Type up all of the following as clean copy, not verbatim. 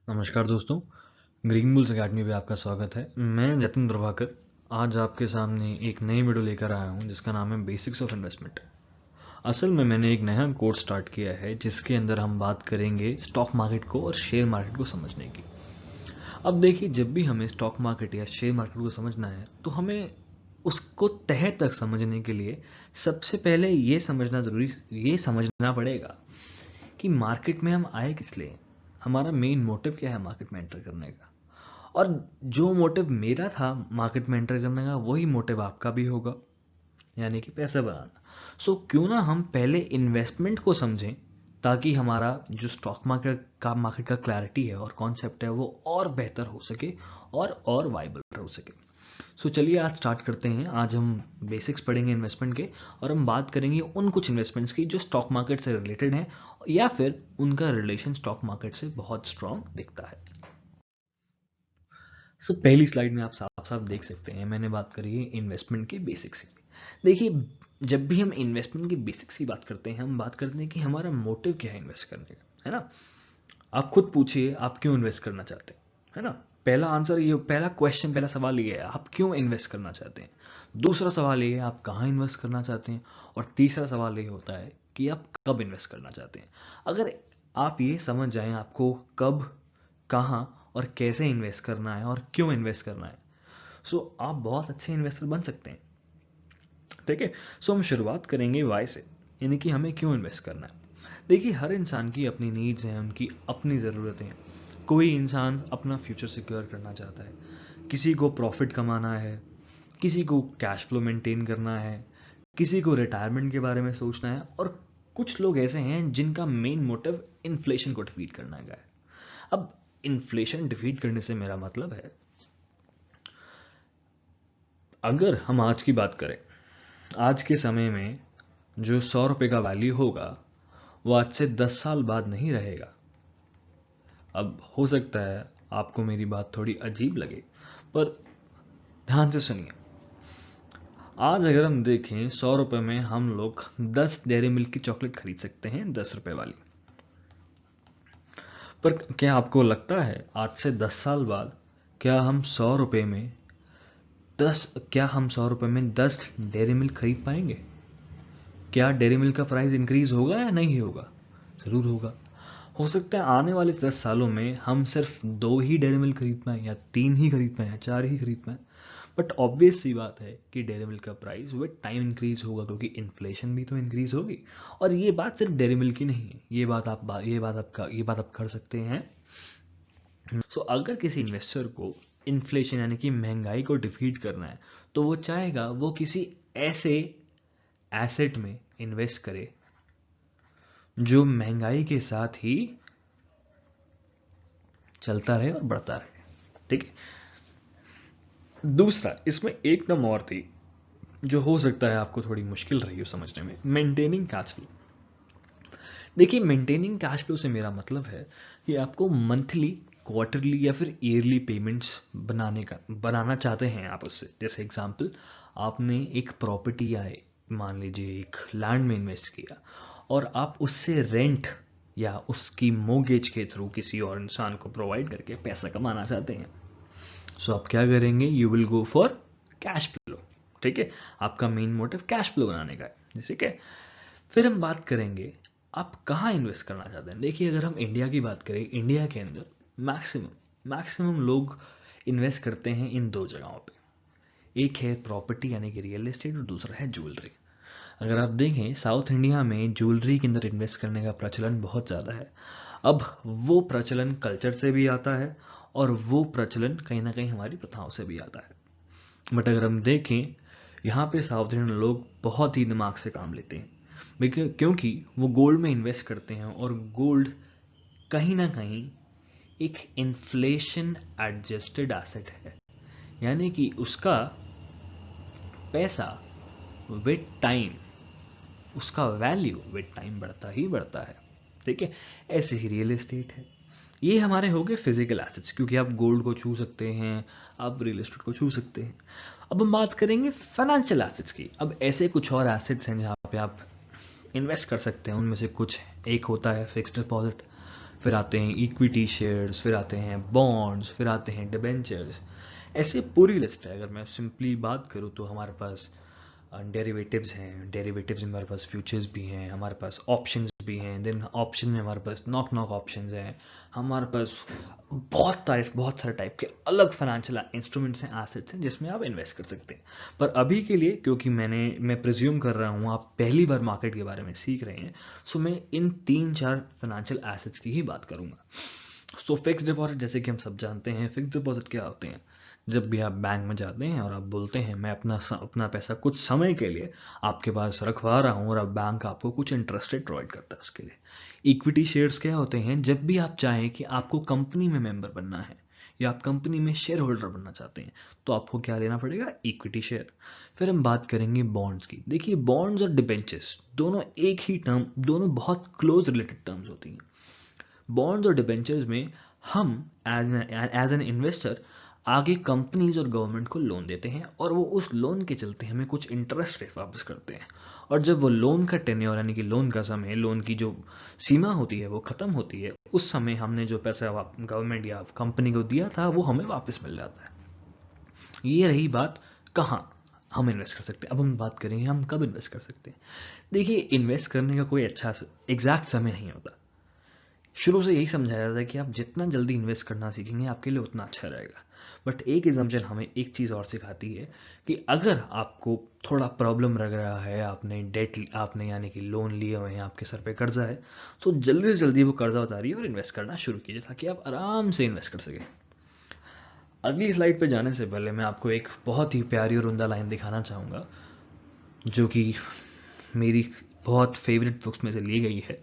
नमस्कार दोस्तों, green bulls academy पे आपका स्वागत है। मैं जतिन प्रभाकर आज आपके सामने एक नई वीडियो लेकर आया हूं जिसका नाम है बेसिक्स ऑफ इन्वेस्टमेंट। असल में मैंने एक नया कोर्स स्टार्ट किया है जिसके अंदर हम बात करेंगे स्टॉक मार्केट को और शेयर मार्केट को समझने की। अब देखिए, जब भी हमें स्टॉक मार्केट या शेयर मार्केट को समझना है तो हमें उसको तह तक समझने के लिए सबसे पहले ये समझना पड़ेगा कि मार्केट में हम आए किस लिए, हमारा मेन मोटिव क्या है मार्केट में एंटर करने का। और जो मोटिव मेरा था मार्केट में एंटर करने का वही मोटिव आपका भी होगा, यानी कि पैसा बनाना। सो क्यों ना हम पहले इन्वेस्टमेंट को समझें ताकि हमारा जो स्टॉक मार्केट का क्लैरिटी है और कॉन्सेप्ट है वो और बेहतर हो सके और वाइबल हो सके। सो चलिए आज स्टार्ट करते हैं। आज हम बेसिक्स पढ़ेंगे इन्वेस्टमेंट के और हम बात करेंगे उन कुछ इन्वेस्टमेंट्स की जो स्टॉक मार्केट से रिलेटेड हैं या फिर उनका रिलेशन स्टॉक मार्केट से बहुत स्ट्रांग दिखता है। सो पहली स्लाइड में आप साफ साफ देख सकते हैं मैंने बात करी है इन्वेस्टमेंट के बेसिक्स की। देखिए, जब भी हम इन्वेस्टमेंट के बेसिक्स की बात करते हैं हम बात करते हैं कि हमारा मोटिव क्या है इन्वेस्ट करने का, है ना। आप खुद पूछिए आप क्यों इन्वेस्ट करना चाहते हैं, है ना। पहला सवाल ये है आप क्यों इन्वेस्ट करना चाहते हैं। दूसरा सवाल ये है आप कहाँ इन्वेस्ट करना चाहते हैं। और तीसरा सवाल ये होता है कि आप कब इन्वेस्ट करना चाहते हैं। अगर आप ये समझ जाएं आपको कब, कहाँ और कैसे इन्वेस्ट करना है और क्यों इन्वेस्ट करना है, सो आप बहुत अच्छे इन्वेस्टर बन सकते हैं। ठीक है। सो हम शुरुआत करेंगे वाई से, यानी कि हमें क्यों इन्वेस्ट करना है। देखिए, हर इंसान की अपनी नीड्स हैं, उनकी अपनी ज़रूरतें हैं। कोई इंसान अपना फ्यूचर सिक्योर करना चाहता है, किसी को प्रॉफिट कमाना है, किसी को कैश फ्लो मेंटेन करना है, किसी को रिटायरमेंट के बारे में सोचना है और कुछ लोग ऐसे हैं जिनका मेन मोटिव इन्फ्लेशन को डिफीट करना है। अब इन्फ्लेशन डिफीट करने से मेरा मतलब है, अगर हम आज की बात करें, आज के समय में जो 100 रुपये का वैल्यू होगा वो आज से 10 साल बाद नहीं रहेगा। अब हो सकता है आपको मेरी बात थोड़ी अजीब लगे, पर ध्यान से सुनिए। आज अगर हम देखें 100 रुपये में हम लोग 10 डेयरी मिल्क की चॉकलेट खरीद सकते हैं, 10 रुपये वाली। पर क्या आपको लगता है आज से 10 साल बाद क्या हम 100 रुपये में 10 डेयरी मिल्क खरीद पाएंगे। क्या डेयरी मिल्क का प्राइस इंक्रीज होगा या नहीं होगा। ज़रूर होगा। हो सकता है आने वाले 10 सालों में हम सिर्फ 2 ही डेयरी मिल्क खरीद पाएँ या 3 ही खरीद पाएँ या 4 ही खरीद पाएँ। बट ऑब्वियस सी बात है कि डेयरी मिल्क का प्राइस विद टाइम इंक्रीज होगा क्योंकि इन्फ्लेशन भी तो इंक्रीज होगी। और ये बात सिर्फ डेयरी मिल्क की नहीं है, ये बात आप कर सकते हैं। सो अगर किसी इन्वेस्टर को इन्फ्लेशन यानी कि महंगाई को डिफीट करना है तो वो चाहेगा वो किसी ऐसे एसेट में इन्वेस्ट करे जो महंगाई के साथ ही चलता रहे और बढ़ता रहे। ठीक है। दूसरा, इसमें एक टर्म और थी जो हो सकता है आपको थोड़ी मुश्किल रही हो समझने में, मेंटेनिंग कैश फ्लो। देखिए, मेंटेनिंग कैश फ्लो से मेरा मतलब है कि आपको मंथली, क्वार्टरली या फिर ईयरली पेमेंट्स बनाना चाहते हैं आप उससे। जैसे एग्जांपल, आपने एक प्रॉपर्टी या मान लीजिए एक लैंड में इन्वेस्ट किया और आप उससे रेंट या उसकी मोर्गेज के थ्रू किसी और इंसान को प्रोवाइड करके पैसा कमाना चाहते हैं। सो आप क्या करेंगे, you will go for cash flow. ठीक है। आपका मेन मोटिव कैश फ्लो बनाने का है। ठीक है। फिर हम बात करेंगे आप कहाँ इन्वेस्ट करना चाहते हैं। देखिए, अगर हम इंडिया की बात करें, इंडिया के अंदर मैक्सिमम लोग इन्वेस्ट करते हैं इन 2 जगहों पे। एक है प्रॉपर्टी यानी कि रियल एस्टेट और दूसरा है ज्वेलरी। अगर आप देखें साउथ इंडिया में ज्वेलरी के अंदर इन्वेस्ट करने का प्रचलन बहुत ज़्यादा है। अब वो प्रचलन कल्चर से भी आता है और वो प्रचलन कहीं ना कहीं हमारी प्रथाओं से भी आता है। बट अगर हम देखें, यहाँ पे साउथ इंडियन लोग बहुत ही दिमाग से काम लेते हैं क्योंकि वो गोल्ड में इन्वेस्ट करते हैं और गोल्ड कहीं ना कहीं एक इन्फ्लेशन एडजस्टेड एसेट है, यानी कि उसका पैसा विद टाइम, उसका वैल्यू विद टाइम बढ़ता ही बढ़ता है। ठीक है। ऐसे ही रियल एस्टेट है। ये हमारे हो गए फिजिकल एसेट्स, क्योंकि आप गोल्ड को छू सकते हैं, आप रियल एस्टेट को छू सकते हैं। अब हम बात करेंगे फाइनेंशियल एसेट्स की। अब ऐसे कुछ और एसेट्स हैं जहाँ पे आप इन्वेस्ट कर सकते हैं। उनमें से कुछ एक होता है फिक्स्ड डिपॉजिट, फिर आते हैं इक्विटी शेयर्स, फिर आते हैं बॉन्ड्स, फिर आते हैं डिबेंचर्स। ऐसे पूरी लिस्ट है। अगर मैं सिंपली बात करूँ तो हमारे पास डेरिवेटिव्स हैं, डेरिवेटिव्स में हमारे पास फ्यूचर्स भी हैं, हमारे पास ऑप्शंस भी हैं, देन ऑप्शन में हमारे पास नॉक नॉक ऑप्शंस हैं, हमारे पास बहुत सारे टाइप के अलग फाइनेंशियल इंस्ट्रूमेंट्स हैं, एसेट्स हैं जिसमें आप इन्वेस्ट कर सकते हैं। पर अभी के लिए, क्योंकि मैं प्रिज्यूम कर रहा हूँ आप पहली बार मार्केट के बारे में सीख रहे हैं, सो मैं इन 3-4 फाइनेंशियल एसेट्स की ही बात करूँगा। सो फिक्स डिपॉजिट, जैसे कि हम सब जानते हैं फिक्स डिपॉजिट क्या होते हैं। जब भी आप बैंक में जाते हैं और आप बोलते हैं मैं अपना पैसा कुछ समय के लिए आपके पास रखवा रहा हूँ, और अब बैंक आपको कुछ इंटरेस्ट रेट प्रोवाइड करता है उसके लिए। इक्विटी शेयर्स क्या होते हैं, जब भी आप चाहें कि आपको कंपनी में मेंबर बनना है या आप कंपनी में शेयर होल्डर बनना चाहते हैं, तो आपको क्या लेना पड़ेगा, इक्विटी शेयर। फिर हम बात करेंगे बॉन्ड्स की। देखिए, बॉन्ड्स और डिबेंचर्स दोनों एक ही टर्म, दोनों बहुत क्लोज रिलेटेड टर्म्स होती हैं। बॉन्ड्स और डिबेंचर्स में हम एज एन इन्वेस्टर आगे कंपनीज और गवर्नमेंट को लोन देते हैं, और वो उस लोन के चलते हमें कुछ इंटरेस्ट रेट वापस करते हैं। और जब वो लोन का टेन्योर, यानी कि लोन का समय, लोन की जो सीमा होती है वो ख़त्म होती है, उस समय हमने जो पैसा गवर्नमेंट या कंपनी को दिया था वो हमें वापस मिल जाता है। ये रही बात कहाँ हम इन्वेस्ट कर सकते हैं। अब हम बात करेंगे हम कब इन्वेस्ट कर सकते हैं। देखिए, इन्वेस्ट करने का कोई अच्छा एग्जैक्ट समय नहीं होता। शुरू से यही समझाया जाता है कि आप जितना जल्दी इन्वेस्ट करना सीखेंगे आपके लिए उतना अच्छा रहेगा। बट एक एग्जाम्पल हमें एक चीज़ और सिखाती है कि अगर आपको थोड़ा प्रॉब्लम लग रहा है, आपने यानी कि लोन लिए हुए हैं, आपके सर पे कर्जा है, तो जल्दी से जल्दी वो कर्जा उतारिए और इन्वेस्ट करना शुरू कीजिए ताकि आप आराम से इन्वेस्ट कर सकें। अगली स्लाइड पे जाने से पहले मैं आपको एक बहुत ही प्यारी और उम्दा लाइन दिखाना चाहूँगा, जो कि मेरी बहुत फेवरेट बुक्स में से ली गई है।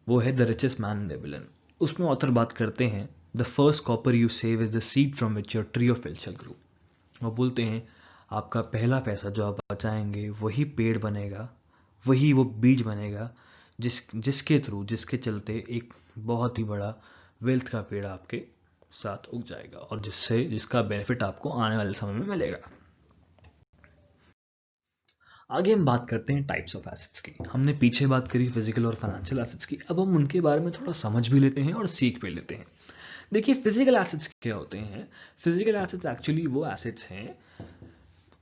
वो है the richest man in Babylon. उसमें ऑथर बात करते हैं, the first copper you save is the seed from which your tree of wealth shall grow. वो बोलते हैं आपका पहला पैसा जो आप बचाएंगे वही पेड़ बनेगा, वही वो बीज बनेगा जिसके चलते एक बहुत ही बड़ा वेल्थ का पेड़ आपके साथ उग जाएगा, और जिसका बेनिफिट आपको आने वाले समय में मिलेगा। आगे हम बात करते हैं टाइप्स ऑफ एसेट्स की। हमने पीछे बात करी फिजिकल और फाइनेंशियल एसेट्स की, अब हम उनके बारे में थोड़ा समझ भी लेते हैं और सीख भी लेते हैं। देखिए, फिजिकल एसेट्स क्या होते हैं। फिजिकल एसेट्स एक्चुअली वो एसेट्स हैं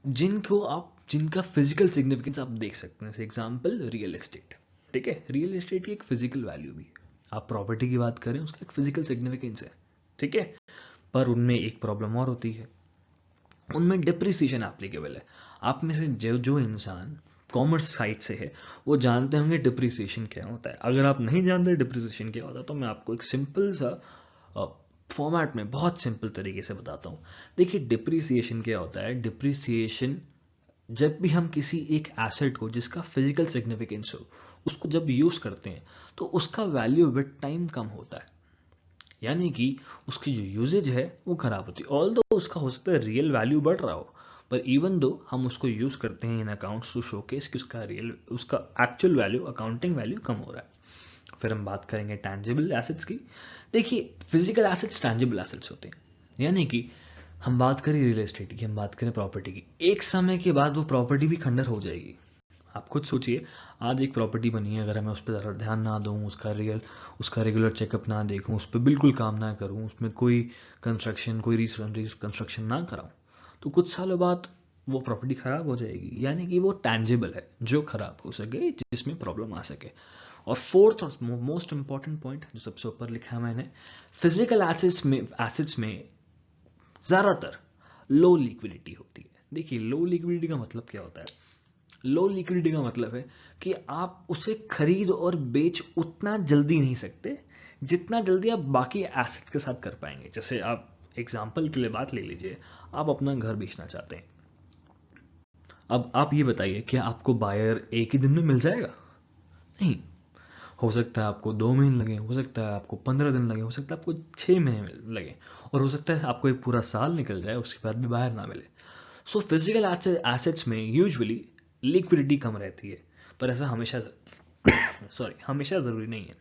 जिनका फिजिकल सिग्निफिकेंस आप देख सकते हैं। Example, real estate. ठीक है, रियल एस्टेट की एक फिजिकल वैल्यू भी है। आप प्रॉपर्टी की बात करें, उसका एक फिजिकल सिग्निफिकेंस है। ठीक है, पर उनमें एक प्रॉब्लम और होती है, उनमें डिप्रिसिएशन एप्लीकेबल है। आप में से जो इंसान कॉमर्स साइड से है वो जानते होंगे डिप्रिसिएशन क्या होता है। अगर आप नहीं जानते डिप्रिसिएशन क्या होता है तो मैं आपको एक सिंपल सा फॉर्मेट में बहुत सिंपल तरीके से बताता हूँ। देखिए, डिप्रिसिएशन क्या होता है। डिप्रिसिएशन, जब भी हम किसी एक एसेट को जिसका फिजिकल सिग्निफिकेंस हो उसको जब यूज़ करते हैं तो उसका वैल्यू विद टाइम कम होता है, यानी कि उसकी जो यूजेज है वो खराब होती है। ऑल दो उसका हो सकता है रियल वैल्यू बढ़ रहा हो, पर इवन दो हम उसको यूज करते हैं इन अकाउंट्स टू शोकेस कि उसका एक्चुअल वैल्यू, अकाउंटिंग वैल्यू कम हो रहा है। फिर हम बात करेंगे टैंजिबल एसेट्स की। देखिए, फिजिकल एसेट्स टैंजिबल एसेट्स होते हैं, यानी कि हम बात करें रियल एस्टेट की, हम बात करें प्रॉपर्टी की, एक समय के बाद वो प्रॉपर्टी भी खंडर हो जाएगी। आप खुद सोचिए, आज एक प्रॉपर्टी बनी है, अगर मैं उस पर ज़रा ध्यान ना दूँ, उसका रेगुलर चेकअप ना देखूँ, उस पर बिल्कुल काम ना करूँ, उसमें कोई कंस्ट्रक्शन, कोई रिकंस्ट्रक्शन ना कराऊँ, तो कुछ सालों बाद वो प्रॉपर्टी ख़राब हो जाएगी। यानी कि वो टैंजिबल है, जो ख़राब हो सके, जिसमें प्रॉब्लम आ सके। और फोर्थ और मोस्ट इंपॉर्टेंट पॉइंट जो सबसे ऊपर लिखा है मैंने, फिजिकल एसेट्स में ज़्यादातर लो लिक्विडिटी होती है। देखिए, लो लिक्विडिटी का मतलब क्या होता है। लो लिक्विडिटी का मतलब है कि आप उसे खरीद और बेच उतना जल्दी नहीं सकते जितना जल्दी आप बाकी एसेट के साथ कर पाएंगे। जैसे आप एग्जांपल के लिए बात ले लीजिए, आप अपना घर बेचना चाहते हैं। अब आप ये बताइए, क्या आपको बायर एक ही दिन में मिल जाएगा? नहीं, हो सकता है आपको 2 महीने लगे, हो सकता है आपको 15 दिन लगे, हो सकता है आपको 6 महीने लगे, और हो सकता है आपको एक पूरा साल निकल जाए उसके बाद भी बायर ना मिले। सो फिजिकल एसेट्स में यूजुअली लिक्विडिटी कम रहती है, पर ऐसा हमेशा हमेशा ज़रूरी नहीं है।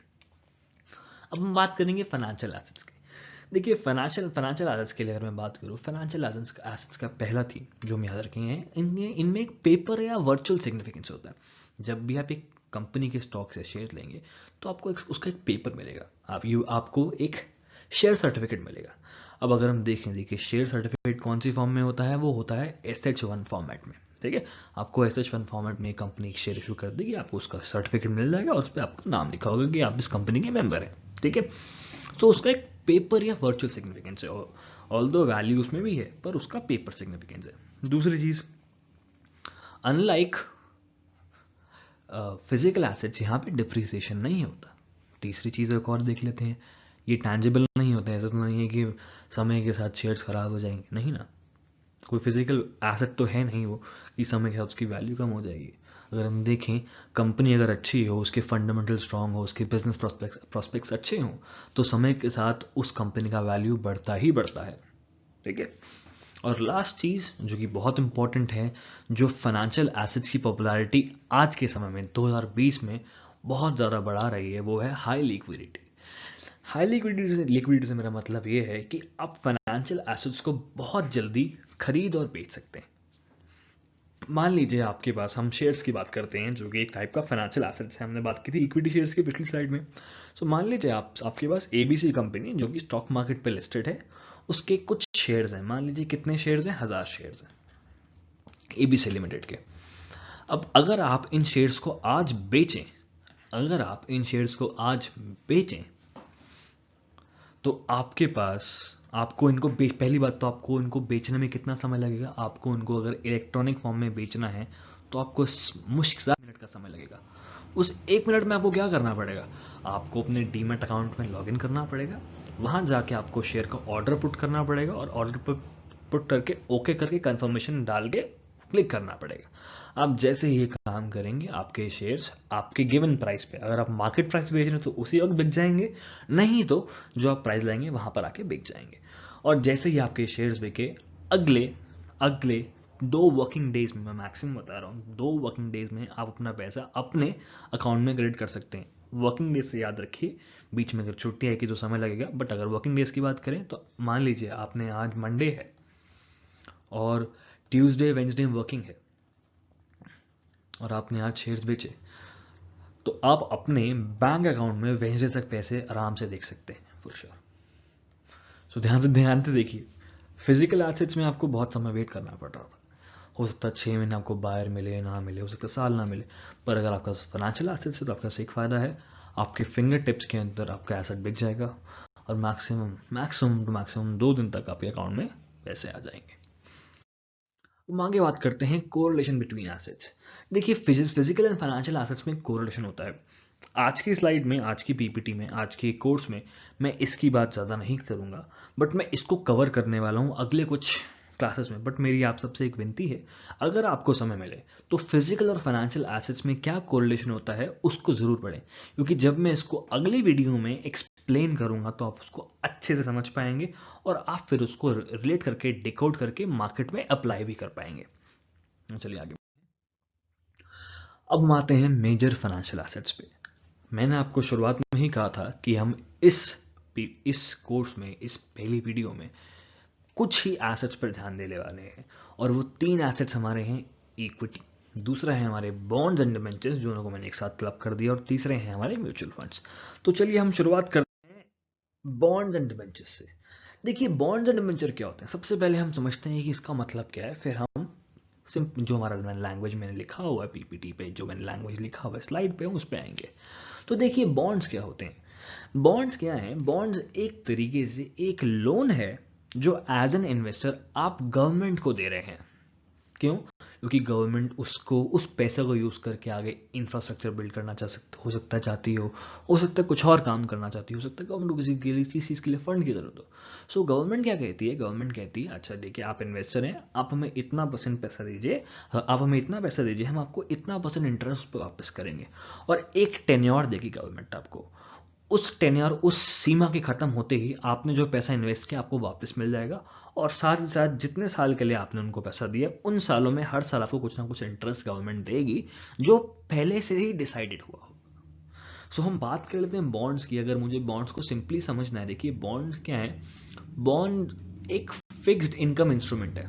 अब हम बात करेंगे फाइनेंशियल एसेट्स की। देखिए, फाइनेंशियल एसेट्स के लिए अगर मैं बात करूँ, फाइनेंशियल एसेट्स का पहला थीम जो हम याद रखेंगे, इनमें एक पेपर या वर्चुअल सिग्निफिकेंस होता है। जब भी आप एक कंपनी के स्टॉक से शेयर लेंगे तो आपको उसका एक पेपर मिलेगा, आपको एक शेयर सर्टिफिकेट मिलेगा। अब अगर हम देखें, देखिए शेयर सर्टिफिकेट कौन सी फॉर्म में होता है, वो होता है SH1 फॉर्मेट में। ठीक है, आपको SH1 फॉर्मेट में कंपनी एक शेयर इशू कर देगी, आपको उसका सर्टिफिकेट मिल जाएगा और उस पर आपका नाम लिखा होगा कि आप इस कंपनी के मेंबर हैं। ठीक है, तो उसका एक पेपर या वर्चुअल सिग्निफिकेंस है, ऑल्दो वैल्यू उसमें भी है पर उसका पेपर सिग्निफिकेंस है। दूसरी चीज़, अनलाइक फिजिकल एसेट्स यहाँ पे डिप्रिसिएशन नहीं होता। तीसरी चीज़ एक और देख लेते हैं, ये टैंजिबल नहीं होता है। ऐसा तो नहीं है कि समय के साथ शेयर्स खराब हो जाएंगे, नहीं ना, कोई फिजिकल एसेट तो है नहीं वो कि समय के साथ उसकी वैल्यू कम हो जाएगी। अगर हम देखें, कंपनी अगर अच्छी हो, उसके फंडामेंटल स्ट्रांग हो, उसके बिजनेस प्रॉस्पेक्ट्स अच्छे हों, तो समय के साथ उस कंपनी का वैल्यू बढ़ता ही बढ़ता है। ठीक है, और लास्ट चीज़ जो कि बहुत इंपॉर्टेंट है, जो फाइनेंशियल एसेट्स की पॉपुलैरिटी आज के समय में 2020 में बहुत ज़्यादा बढ़ा रही है, वो है हाई लिक्विडिटी। हाई लिक्विडिटी से मेरा मतलब ये है कि आप फाइनेंशियल एसेट्स को बहुत जल्दी खरीद और बेच सकते हैं। मान लीजिए आपके पास, हम शेयर्स की बात करते हैं जो कि एक टाइप का फाइनेंशियल एसेट्स है, हमने बात की थी इक्विटी शेयर्स की पिछली स्लाइड में। सो मान लीजिए आपके पास ABC कंपनी जो कि स्टॉक मार्केट पे लिस्टेड है, उसके कुछ शेयर्स हैं। मान लीजिए कितने शेयर्स हैं, 1000 शेयर्स हैं ABC लिमिटेड के। अब अगर आप इन शेयर्स को आज बेचें, तो आपके पास, आपको इनको पहली बात तो आपको इनको बेचने में कितना समय लगेगा, आपको इनको अगर इलेक्ट्रॉनिक फॉर्म में बेचना है तो आपको मुश्किल 7 मिनट का समय लगेगा। उस 1 मिनट में आपको क्या करना पड़ेगा, आपको अपने डीमैट अकाउंट में लॉगिन करना पड़ेगा, वहां जाके आपको शेयर का ऑर्डर पुट करना पड़ेगा और ऑर्डर पुट करके ओके करके कंफर्मेशन डाल के क्लिक करना पड़ेगा। आप जैसे ही ये काम करेंगे, आपके शेयर्स आपके गिवन प्राइस पे, अगर आप मार्केट प्राइस बेच रहे हैं तो उसी वक्त बिक जाएंगे, नहीं तो जो आप प्राइस लाएंगे वहां पर आके बिक जाएंगे। और जैसे ही आपके शेयर्स बिके, अगले अगले 2 वर्किंग डेज में, मैं मैक्सिमम बता रहा हूँ, 2 वर्किंग डेज में आप अपना पैसा अपने अकाउंट में क्रेडिट कर सकते हैं। वर्किंग डेज से याद रखिए, बीच में अगर छुट्टी आएगी तो समय लगेगा, बट अगर वर्किंग डेज की बात करें तो मान लीजिए आपने, आज मंडे है और ट्यूसडे वेंसडे वर्किंग है और आपने आज शेयर्स बेचे, तो आप अपने बैंक अकाउंट में वेंसडे तक पैसे आराम से देख सकते हैं, फॉर श्योर। सो ध्यान से देखिए, फिजिकल एसेट्स में आपको बहुत समय वेट करना पड़ रहा था, हो सकता है 6 महीने आपको बायर मिले ना मिले, हो सकता है साल ना मिले, पर अगर आपका फाइनेंशियल एसेट्स है तो आपका एक फायदा है, आपके फिंगर टिप्स के अंदर आपका एसेट बिक जाएगा और मैक्सिमम 2 दिन तक आपके अकाउंट में पैसे आ जाएंगे। हम आगे बात करते हैं कोरिलेशन बिटवीन एसेट्स। देखिए, फिजिकल एंड फाइनेंशियल एसेट्स में कोरिलेशन होता है। आज की स्लाइड में, आज की PPT में, आज के कोर्स में मैं इसकी बात ज़्यादा नहीं करूँगा, बट मैं इसको कवर करने वाला हूँ अगले कुछ क्लासेस में। बट मेरी आप सबसे एक विनती है, अगर आपको समय मिले तो फिजिकल और फाइनेंशियल एसेट्स में क्या कोरिलेशन होता है उसको ज़रूर पढ़ें, क्योंकि जब मैं इसको अगली वीडियो में एक्सप्लेन करूँगा तो आप उसको अच्छे से समझ पाएंगे और आप फिर उसको रिलेट करके, डिकोड करके मार्केट में अप्लाई भी कर पाएंगे। चलिए आगे। अब हम आते हैं मेजर फाइनेंशियल एसेट्स पे। मैंने आपको शुरुआत में ही कहा था कि हम इस कोर्स में, इस पहली वीडियो में कुछ ही एसेट्स पर ध्यान देने वाले हैं, और वो 3 एसेट्स हमारे हैं, इक्विटी, दूसरा है हमारे बॉन्ड्स एंड डिबेंचर्स, दोनों को मैंने एक साथ क्लब कर दिया, और तीसरे हैं हमारे म्यूचुअल फंड्स। तो चलिए हम शुरुआत करते हैं बॉन्ड्स एंड डिबेंचर्स से। देखिए, बॉन्ड्स एंड डिबेंचर क्या होते हैं, सबसे पहले हम समझते हैं कि इसका मतलब क्या है, फिर हम जो हमारा लैंग्वेज मैंने लिखा हुआ है PPT पे, जो मैंने लैंग्वेज लिखा हुआ है स्लाइड पे, उस पे आएंगे। तो देखिए, बॉन्ड्स क्या होते हैं, बॉन्ड्स क्या हैं, बॉन्ड्स एक तरीके से एक लोन है जो एज एन इन्वेस्टर आप गवर्नमेंट को दे रहे हैं। क्यों? क्योंकि गवर्नमेंट उसको, उस पैसे को यूज करके आगे इंफ्रास्ट्रक्चर बिल्ड करना हो सकता है चाहती हो सकता है कुछ और काम करना चाहती हो सकता है गवर्नमेंट को किसी चीज़ के लिए फंड की जरूरत हो। सो गवर्नमेंट क्या कहती है, गवर्नमेंट कहती है अच्छा देखिए, आप इन्वेस्टर हैं, आप हमें इतना % पैसा दीजिए, आप हमें इतना पैसा दीजिए, हम आपको इतना % इंटरेस्ट पर वापस करेंगे, और एक टेन्योर देगी गवर्नमेंट आपको। उस टेन्योर, उस सीमा के खत्म होते ही आपने जो पैसा इन्वेस्ट किया आपको वापस मिल जाएगा, और साथ ही साथ जितने साल के लिए आपने उनको पैसा दिया, उन सालों में हर साल आपको कुछ ना कुछ इंटरेस्ट गवर्नमेंट देगी, जो पहले से ही डिसाइडेड हुआ हो। सो हम बात कर लेते हैं बॉन्ड्स की। अगर मुझे बॉन्ड्स को सिंपली समझना है, देखिए बॉन्ड्स क्या है, बॉन्ड एक फिक्स्ड इनकम इंस्ट्रूमेंट है।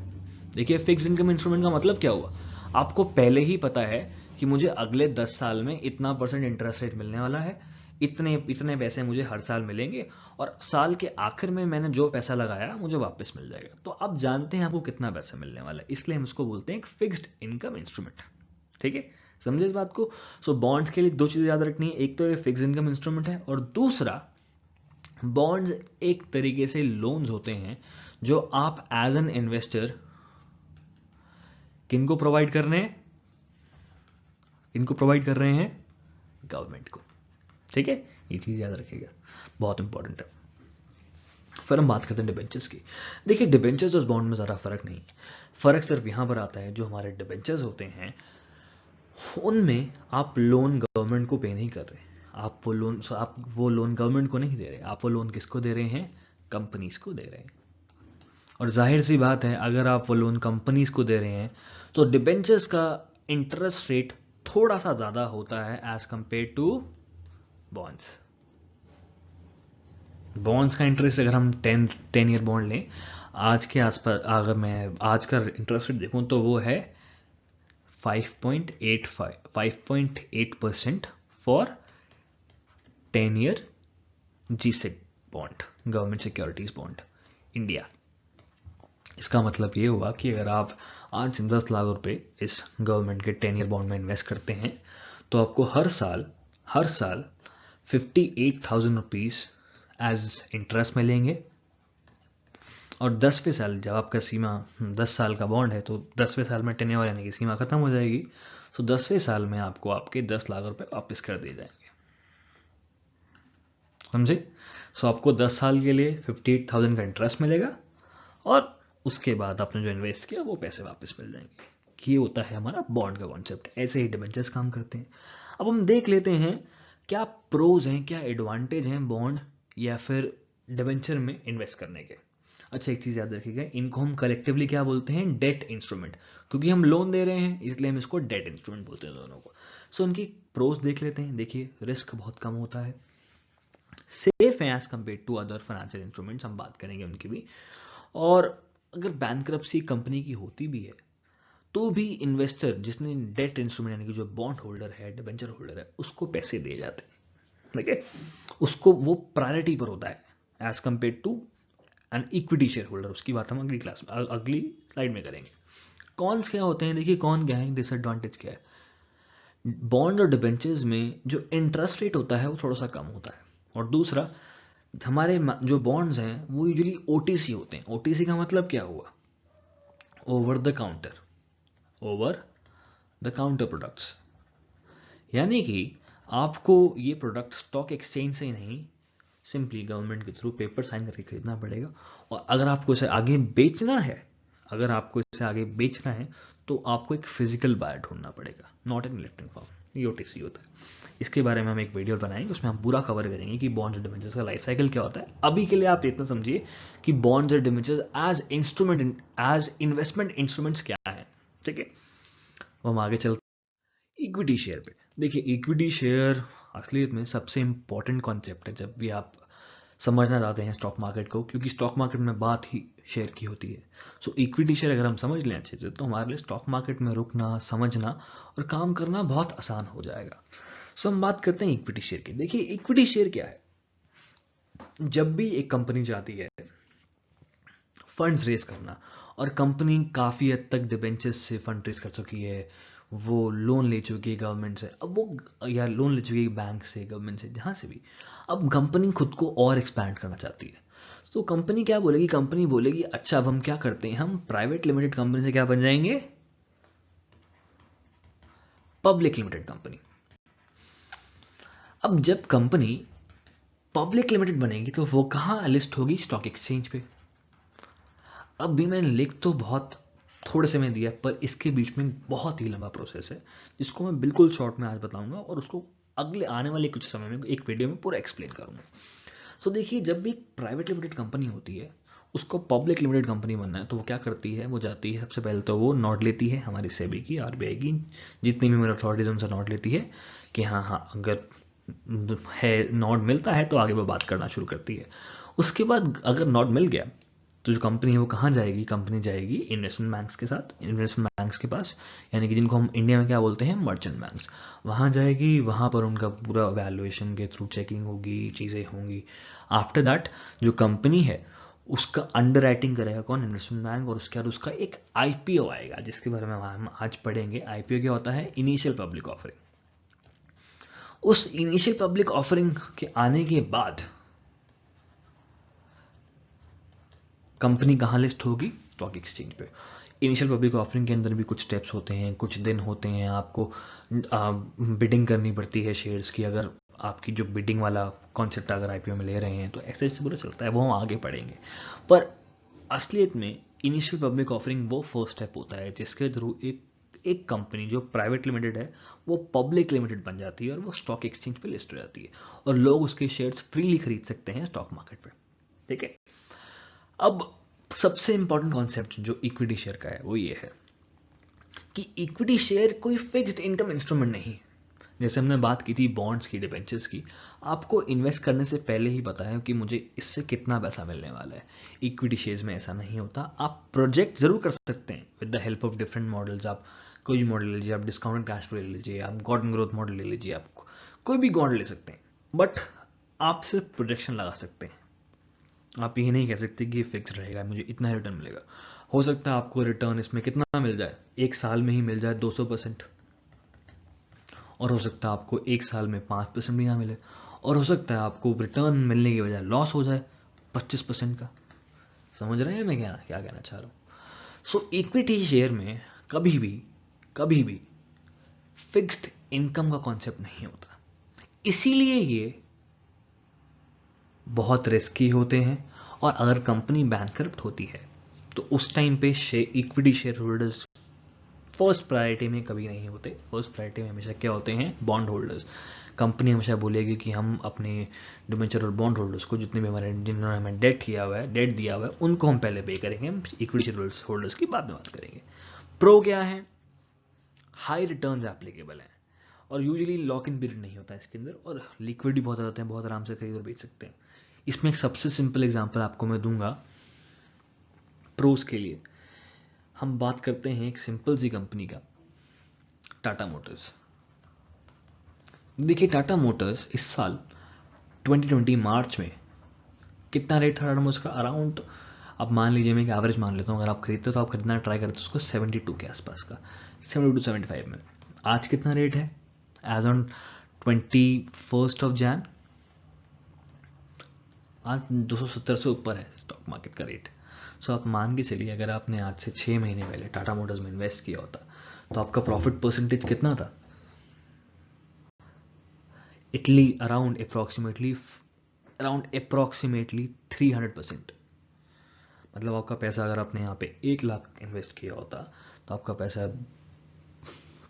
देखिए, फिक्स्ड इनकम इंस्ट्रूमेंट का मतलब क्या हुआ, आपको पहले ही पता है कि मुझे अगले 10 साल में इतना % इंटरेस्ट रेट मिलने वाला है, इतने इतने पैसे मुझे हर साल मिलेंगे, और साल के आखिर में मैंने जो पैसा लगाया मुझे वापस मिल जाएगा। तो आप जानते हैं आपको कितना पैसा मिलने वाला है, इसलिए हम इसको बोलते हैं एक फिक्स्ड इनकम इंस्ट्रूमेंट। ठीक है, समझे इस बात को। सो बॉन्ड्स के लिए दो चीजें याद रखनी है, एक तो ये फिक्स्ड इनकम इंस्ट्रूमेंट है, और दूसरा बॉन्ड्स एक तरीके से लोन्स होते हैं जो आप एज एन इन्वेस्टर किनको प्रोवाइड कर रहे हैं, इनको प्रोवाइड कर रहे हैं गवर्नमेंट को। ठीक है, ये चीज याद रखिएगा, बहुत इंपॉर्टेंट है। फिर हम बात करते हैं डिबेंचर्स की। देखिए डिबेंचर्स और बॉन्ड में ज़्यादा फर्क नहीं, फर्क सिर्फ यहां पर आता है जो हमारे डिबेंचर्स होते हैं उनमें आप लोन गवर्नमेंट को पे नहीं कर रहे, आप वो लोन गवर्नमेंट को नहीं दे रहे, आप वो लोन किसको दे रहे हैं, कंपनीज को दे रहे हैं। और जाहिर सी बात है अगर आप वो लोन कंपनीज को दे रहे हैं तो डिबेंचर्स का इंटरेस्ट रेट थोड़ा सा ज़्यादा होता है as compare to bonds. Bonds का इंटरेस्ट अगर हम 10 ईयर बॉन्ड लें आज के आसपास, अगर मैं आज का इंटरेस्ट रेट देखूं तो वो है 5.8% for 10 year G-SEC bond, government securities bond India. इसका मतलब ये हुआ कि अगर आप आज 10 लाख रुपए इस गवर्नमेंट के 10 ईयर बॉन्ड में इन्वेस्ट करते हैं तो आपको हर साल 58,000 रुपीज एज इंटरेस्ट मिलेंगे। और 10वें साल जब आपका सीमा 10 साल का बॉन्ड है तो 10वें साल में टेन्योर यानी कि सीमा खत्म हो जाएगी, तो 10वें साल में आपको आपके 10 लाख रुपए वापस कर दिए जाएंगे। समझे। सो आपको 10 साल के लिए 58,000 का इंटरेस्ट मिलेगा और उसके बाद आपने जो इन्वेस्ट किया वो पैसे वापस मिल जाएंगे। ये होता है हमारा बॉन्ड का कॉन्सेप्ट। ऐसे ही डिबेंचर्स काम करते हैं। अब हम देख लेते हैं क्या प्रोज हैं, क्या एडवांटेज हैं बॉन्ड या फिर डिबेंचर में इन्वेस्ट करने के। अच्छा एक चीज याद रखिएगा, इनको हम कलेक्टिवली क्या बोलते हैं, डेट इंस्ट्रूमेंट, क्योंकि हम लोन दे रहे हैं इसलिए हम इसको डेट इंस्ट्रूमेंट बोलते हैं दोनों को। सो इनकी प्रोज देख लेते हैं। देखिए रिस्क बहुत कम होता है, सेफ है as compare to other financial instruments, हम बात करेंगे उनकी भी। और अगर बैंकरप्सी कंपनी की होती भी है तो भी इन्वेस्टर जिसने डेट इंस्ट्रूमेंट यानी कि जो बॉन्ड होल्डर है, डिबेंचर होल्डर है, उसको पैसे दिए जाते हैं। ठीक है, उसको वो प्रायोरिटी पर होता है as compare to an equity shareholder. उसकी बात हम अगली क्लास में अगली स्लाइड में करेंगे। कॉन्स क्या होते हैं, देखिए कौन क्या है, डिसएडवांटेज क्या है। बॉन्ड और डिबेंचर्स में जो इंटरेस्ट रेट होता है वो थोड़ा सा कम होता है, और दूसरा हमारे जो बॉन्ड्स हैं वो यूजुअली ओटीसी होते हैं। ओटीसी का मतलब क्या हुआ, over the counter, over the counter products, यानी कि आपको ये प्रोडक्ट स्टॉक एक्सचेंज से नहीं सिंपली गवर्नमेंट के थ्रू पेपर साइन करके खरीदना पड़ेगा। और अगर आपको इसे आगे बेचना है, अगर आपको इसे आगे बेचना है तो आपको एक फिजिकल बायर ढूंढना पड़ेगा, नॉट एन इलेक्ट्रॉनिक फॉर्म, ये ओटीसी होता है। इसके बारे में हम एक वीडियो बनाएंगे, उसमें हम पूरा कवर करेंगे कि बॉन्ड्स और डिबेंचर्स का लाइफ साइकिल क्या होता है। अभी के लिए आप इतना समझिए कि बॉन्ड्स और debentures as instrument, as investment instruments क्या है। ठीक है, हम आगे चलते हैं इक्विटी शेयर पे। देखिए इक्विटी शेयर असलियत में सबसे इंपॉर्टेंट कॉन्सेप्ट है जब भी आप समझना चाहते हैं स्टॉक मार्केट को, क्योंकि स्टॉक मार्केट में बात ही शेयर की होती है। सो इक्विटी शेयर अगर हम समझ लें अच्छे से तो हमारे लिए स्टॉक मार्केट में रुकना, समझना और काम करना बहुत आसान हो जाएगा। सो हम बात करते हैं इक्विटी शेयर की। देखिए इक्विटी शेयर क्या है, जब भी एक कंपनी जाती है फंड्स रेज करना, और कंपनी काफी हद तक डिबेंचर्स से फंड रेज कर चुकी है, वो लोन ले चुकी है गवर्नमेंट से, अब वो या लोन ले चुकी है बैंक से, गवर्नमेंट से, जहां से भी, अब कंपनी खुद को और एक्सपैंड करना चाहती है। तो कंपनी क्या बोलेगी, कंपनी बोलेगी अच्छा अब हम क्या करते हैं, हम प्राइवेट लिमिटेड कंपनी से क्या बन जाएंगे, पब्लिक लिमिटेड कंपनी। अब जब कंपनी पब्लिक लिमिटेड बनेगी तो वो कहां लिस्ट होगी, स्टॉक एक्सचेंज पे। अब भी मैंने लिख तो बहुत थोड़े समय दिया, पर इसके बीच में बहुत ही लंबा प्रोसेस है जिसको मैं बिल्कुल शॉर्ट में आज बताऊंगा और उसको अगले आने वाले कुछ समय में एक वीडियो में पूरा एक्सप्लेन करूंगा। सो देखिए जब भी प्राइवेट लिमिटेड कंपनी होती है उसको पब्लिक लिमिटेड कंपनी बनना है तो वो क्या करती है, वो जाती है सबसे पहले तो वो नोट लेती है हमारी सेबी की, आरबीआई की, जितनी भी मेरी अथॉरिटीज उनसे नोट लेती है कि हाँ हाँ अगर है नोट मिलता है तो आगे वो बात करना शुरू करती है। उसके बाद अगर नोट मिल गया तो जो कंपनी है वो कहाँ जाएगी? कंपनी जाएगी इन्वेस्टमेंट बैंक्स के साथ, इन्वेस्टमेंट बैंक्स के पास, यानी कि जिनको हम इंडिया में क्या बोलते हैं, मर्चेंट बैंक्स। वहाँ जाएगी, वहाँ पर उनका पूरा वैल्यूएशन के थ्रू चेकिंग होगी, चीज़ें होंगी। आफ्टर दैट जो कंपनी है उसका अंडर राइटिंग करेगा कौन? Investment bank. और उसके बाद उसका एक आईपीओ आएगा, जिसके बारे में हम आज पढ़ेंगे। आईपीओ क्या होता है? Initial public offering. उस इनिशियल पब्लिक ऑफरिंग के आने के बाद कंपनी कहाँ लिस्ट होगी? स्टॉक एक्सचेंज पे। इनिशियल पब्लिक ऑफरिंग के अंदर भी कुछ स्टेप्स होते हैं, कुछ दिन होते हैं, आपको बिडिंग करनी पड़ती है शेयर्स की। अगर आपकी जो बिडिंग वाला कॉन्सेप्ट अगर आईपीओ में ले रहे हैं तो ऐसे ऐसे पूरा चलता है, वो हम आगे पढ़ेंगे। पर असलियत में इनिशियल पब्लिक ऑफरिंग वो फर्स्ट स्टेप होता है जिसके थ्रू एक कंपनी जो प्राइवेट लिमिटेड है वो पब्लिक लिमिटेड बन जाती है और वो स्टॉक एक्सचेंज पे लिस्ट हो जाती है और लोग उसके शेयर्स फ्रीली खरीद सकते हैं स्टॉक मार्केट पे। ठीक है। अब सबसे इंपॉर्टेंट कॉन्सेप्ट जो इक्विटी शेयर का है वो ये है कि इक्विटी शेयर कोई फिक्स्ड इनकम इंस्ट्रूमेंट नहीं। जैसे हमने बात की थी बॉन्ड्स की, डिबेंचर्स की, आपको इन्वेस्ट करने से पहले ही पता है कि मुझे इससे कितना पैसा मिलने वाला है। इक्विटी शेयर्स में ऐसा नहीं होता। आप प्रोजेक्ट जरूर कर सकते हैं with the help of different models. आप कोई भी मॉडल ले लीजिए, आप डिस्काउंटेड कैश फ्लो ले लीजिए, आप गॉडन ग्रोथ मॉडल ले लीजिए, आप कोई भी मॉडल ले सकते हैं, बट आप सिर्फ प्रोजेक्शन लगा सकते हैं। आप ये नहीं कह सकते कि ये फिक्स रहेगा, मुझे इतना रिटर्न मिलेगा। हो सकता है आपको रिटर्न इसमें कितना मिल जाए, एक साल में ही मिल जाए 200%, और हो सकता है आपको एक साल में 5% भी ना मिले, और हो सकता है आपको रिटर्न मिलने की बजाय लॉस हो जाए 25% का। समझ रहे हैं मैं क्या क्या कहना चाह रहा हूँ? सो इक्विटी शेयर में कभी भी फिक्स्ड इनकम का कॉन्सेप्ट नहीं होता, इसीलिए ये बहुत रिस्की होते हैं। और अगर कंपनी बैंकरप्ट होती है तो उस टाइम पे equity share holders first priority में कभी नहीं होते। फर्स्ट प्रायोरिटी में हमेशा क्या होते हैं? Bond holders. कंपनी हमेशा बोलेगी कि हम अपने डिबेंचर और बॉन्ड होल्डर्स को, जितने भी हमारे, जिन्होंने हमें डेट दिया हुआ है, उनको हम पहले पे करेंगे। हम इक्विटी शेयर होल्डर्स की बाद में बात करेंगे। प्रो क्या है? हाई रिटर्न्स एप्लीकेबल है और यूजुअली लॉक इन पीरियड नहीं होता इसके अंदर, और लिक्विडिटी बहुत ज़्यादा होते हैं, बहुत आराम से खरीद और बेच सकते हैं। इसमें एक सबसे सिंपल एग्जांपल आपको मैं दूंगा प्रोस के लिए। हम बात करते हैं एक सिंपल सी कंपनी का, टाटा मोटर्स। देखिए टाटा मोटर्स इस साल 2020 मार्च में कितना रेट था टाटा मोटर्स का? अराउंड, अब मान लीजिए मैं एक एवरेज मान लेता हूँ, अगर आप खरीदते हो तो आप खरीदना ट्राई करते हो उसको 72 के आसपास का, 72-75 में। आज कितना रेट है? एज ऑन 21 जैन आज 270 से ऊपर है स्टॉक मार्केट का रेट। सो आप मान के चलिए अगर आपने आज से 6 महीने पहले टाटा मोटर्स में इन्वेस्ट किया होता तो आपका प्रॉफिट परसेंटेज कितना था? Italy around approximately 300%। मतलब आपका पैसा, अगर आपने यहाँ पे 1 लाख इन्वेस्ट किया होता तो आपका पैसा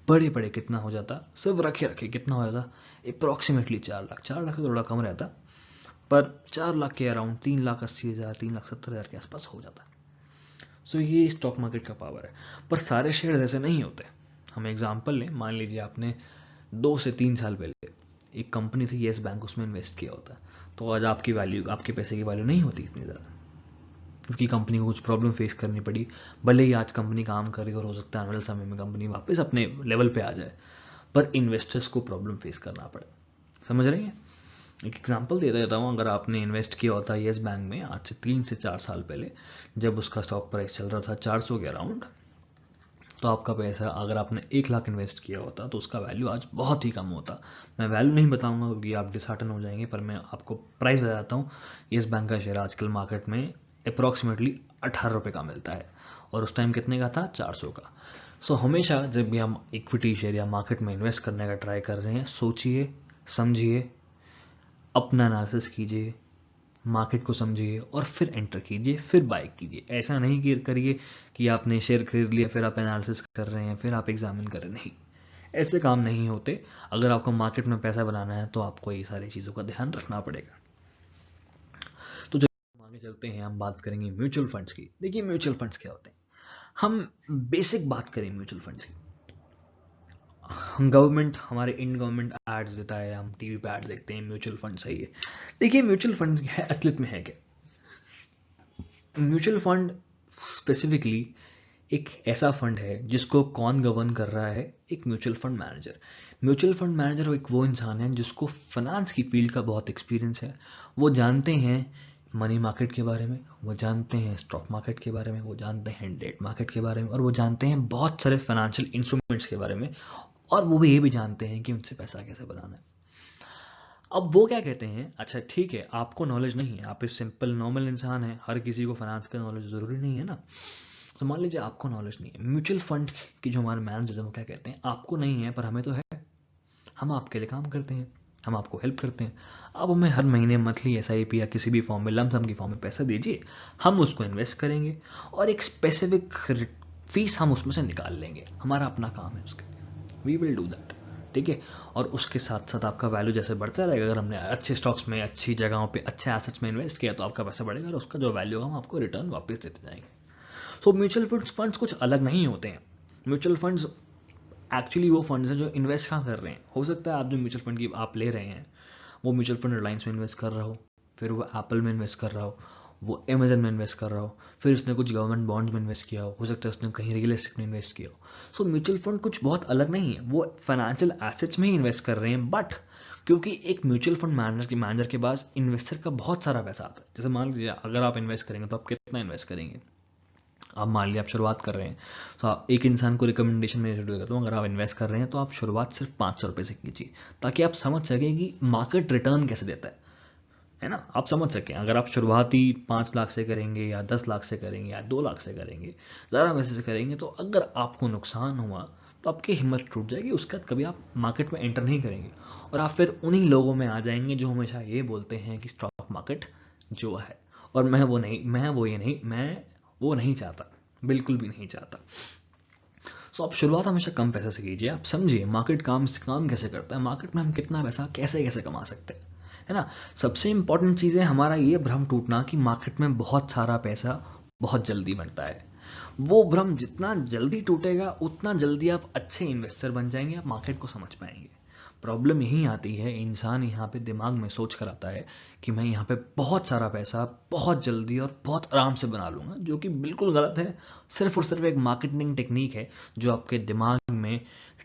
बड़े बड़े कितना हो जाता? सिर्फ रखे रखे कितना हो जाता? अप्रॉक्सीमेटली 4 लाख। 4 लाख से थोड़ा कम रहता, पर 4 लाख के अराउंड 3,80,000 3,70,000 के आसपास हो जाता। सो ये स्टॉक मार्केट का पावर है। पर सारे शेयर ऐसे नहीं होते। हम एग्जांपल लें, मान लीजिए आपने 2 से 3 साल पहले एक कंपनी थी येस बैंक, उसमें इन्वेस्ट किया होता तो आज आपकी वैल्यू, आपके पैसे की वैल्यू नहीं होती इतनी ज़्यादा, क्योंकि कंपनी को कुछ प्रॉब्लम फेस करनी पड़ी। भले ही आज कंपनी काम कर रही हो और हो सकता है आने वाले समय में कंपनी वापस अपने लेवल पे आ जाए, पर इन्वेस्टर्स को प्रॉब्लम फेस करना पड़े। समझ रहे हैं? एक एग्जांपल दे देता हूँ। अगर आपने इन्वेस्ट किया होता येस बैंक में आज से 3 से 4 साल पहले, जब उसका स्टॉक प्राइस चल रहा था 400 के अराउंड, तो आपका पैसा, अगर आपने 1 लाख इन्वेस्ट किया होता तो उसका वैल्यू आज बहुत ही कम होता। मैं वैल्यू नहीं बताऊंगा क्योंकि आप डिसहार्टन हो जाएंगे, पर मैं आपको प्राइस बताता हूँ। येस बैंक का शेयर आजकल मार्केट में अप्रॉक्सीमेटली 18 रुपये का मिलता है, और उस टाइम कितने का था? 400 का। सो हमेशा जब भी हम इक्विटी शेयर या मार्केट में इन्वेस्ट करने का ट्राई कर रहे हैं, सोचिए, समझिए, अपना एनालिसिस कीजिए, मार्केट को समझिए और फिर एंटर कीजिए, फिर बाय कीजिए। ऐसा नहीं करिए कि आपने शेयर खरीद लिया, फिर आप एनालिसिस कर रहे हैं, फिर आप एग्जामिन कर रहे हैं। नहीं, ऐसे काम नहीं होते। अगर आपको मार्केट में पैसा बनाना है तो आपको ये सारी चीज़ों का ध्यान रखना पड़ेगा। तो जब हम आगे चलते हैं, हम बात करेंगे म्यूचुअल फंड्स की। देखिए म्यूचुअल फंड्स क्या होते हैं, हम बेसिक बात करें म्यूचुअल फंड्स की। हम गवर्नमेंट, हमारे इंडियन गवर्नमेंट एड्स देता है, हम टीवी पे एड्स देखते हैं म्यूचुअल फंड सही है। देखिए म्यूचुअल फंड है असलियत में है क्या? म्यूचुअल फंड स्पेसिफिकली एक ऐसा फंड है जिसको कौन गवर्न कर रहा है? एक mutual fund manager. Mutual fund manager एक वो इंसान है जिसको फाइनेंस की फील्ड का बहुत एक्सपीरियंस है। वो जानते हैं मनी मार्केट के बारे में, वो जानते हैं स्टॉक मार्केट के बारे में, वो जानते हैं डेट मार्केट के बारे में, और वो जानते हैं बहुत सारे फाइनेंशियल इंस्ट्रूमेंट्स के बारे में, और वो भी ये भी जानते हैं कि उनसे पैसा कैसे बनाना है। अब वो क्या कहते हैं, अच्छा ठीक है आपको नॉलेज नहीं है, आप एक सिंपल नॉर्मल इंसान हैं, हर किसी को फाइनेंस का नॉलेज ज़रूरी नहीं है ना। तो मान लीजिए आपको नॉलेज नहीं है, म्यूचुअल फंड की जो हमारे मैनेजर हैं वो क्या कहते हैं, आपको नहीं है पर हमें तो है, हम आपके लिए काम करते हैं, हम आपको हेल्प करते हैं, आप हमें हर महीने मंथली SIP या किसी भी फॉर्म में लमसम की फॉर्म में पैसा दीजिए, हम उसको इन्वेस्ट करेंगे और एक स्पेसिफिक फीस हम उसमें से निकाल लेंगे, हमारा अपना काम है उसके, वी विल डू दैट। ठीक है, और उसके साथ साथ आपका वैल्यू जैसे बढ़ता रहेगा, अगर हमने अच्छे स्टॉक्स में, अच्छी जगहों पे, अच्छे एसेट्स में इन्वेस्ट किया तो आपका पैसा बढ़ेगा और उसका जो वैल्यू होगा हम आपको रिटर्न वापस देते जाएंगे। सो म्यूचुअल फंड्स कुछ अलग नहीं होते हैं। म्यूचुअल फंड्स एक्चुअली वो फंड्स हैं जो इन्वेस्ट कहाँ कर रहे हैं। हो सकता है आप जो म्यूचुअल फंड की आप ले रहे हैं वो म्यूचुअल फंड रिलायंस में इन्वेस्ट कर रहा हो, फिर वो एप्पल में इन्वेस्ट कर रहा हो, वो अमेजन में इन्वेस्ट कर रहा हो, फिर उसने कुछ गवर्नमेंट बॉन्ड्स में इन्वेस्ट किया हो सकता है उसने कहीं रियल एस्टेट में इन्वेस्ट किया हो। सो म्यूचुअल फंड कुछ बहुत अलग नहीं है, वो फाइनेंशियल एसेट्स में ही इन्वेस्ट कर रहे हैं, बट क्योंकि एक म्यूचुअल फंड मैनेजर के पास इन्वेस्टर का बहुत सारा पैसा आता है। जैसे मान लीजिए अगर आप इन्वेस्ट करेंगे तो आप कितना इन्वेस्ट करेंगे, आप मान लिया आप शुरुआत कर रहे हैं, तो आप एक इंसान को रिकमेंडेशन में शुरू करता हूँ, अगर आप इन्वेस्ट कर रहे हैं तो आप शुरुआत सिर्फ 500 रुपये से कीजिए, ताकि आप समझ सकें कि मार्केट रिटर्न कैसे देता है ना, आप समझ सकें। अगर आप शुरुआती 5 लाख से करेंगे या 10 लाख से करेंगे या 2 लाख से करेंगे, ज़्यादा पैसे से करेंगे, तो अगर आपको नुकसान हुआ तो आपकी हिम्मत टूट जाएगी, उसके बाद कभी आप मार्केट में एंटर नहीं करेंगे, और आप फिर उन्हीं लोगों में आ जाएंगे जो हमेशा ये बोलते हैं कि स्टॉक मार्केट जो है, और मैं वो नहीं चाहता, बिल्कुल भी नहीं चाहता। सो आप शुरुआत हमेशा कम पैसे से कीजिए, आप समझिए मार्केट काम कैसे करता है, मार्केट में हम कितना पैसा कैसे कैसे कमा सकते हैं, है ना। सबसे इंपॉर्टेंट चीज़ है हमारा ये भ्रम टूटना कि मार्केट में बहुत सारा पैसा बहुत जल्दी बनता है। वो भ्रम जितना जल्दी टूटेगा उतना जल्दी आप अच्छे इन्वेस्टर बन जाएंगे, आप मार्केट को समझ पाएंगे। प्रॉब्लम यही आती है, इंसान यहाँ पे दिमाग में सोच कर आता है कि मैं यहाँ पे बहुत सारा पैसा बहुत जल्दी और बहुत आराम से बना लूँगा, जो कि बिल्कुल गलत है। सिर्फ और सिर्फ एक मार्केटिंग टेक्निक है जो आपके दिमाग में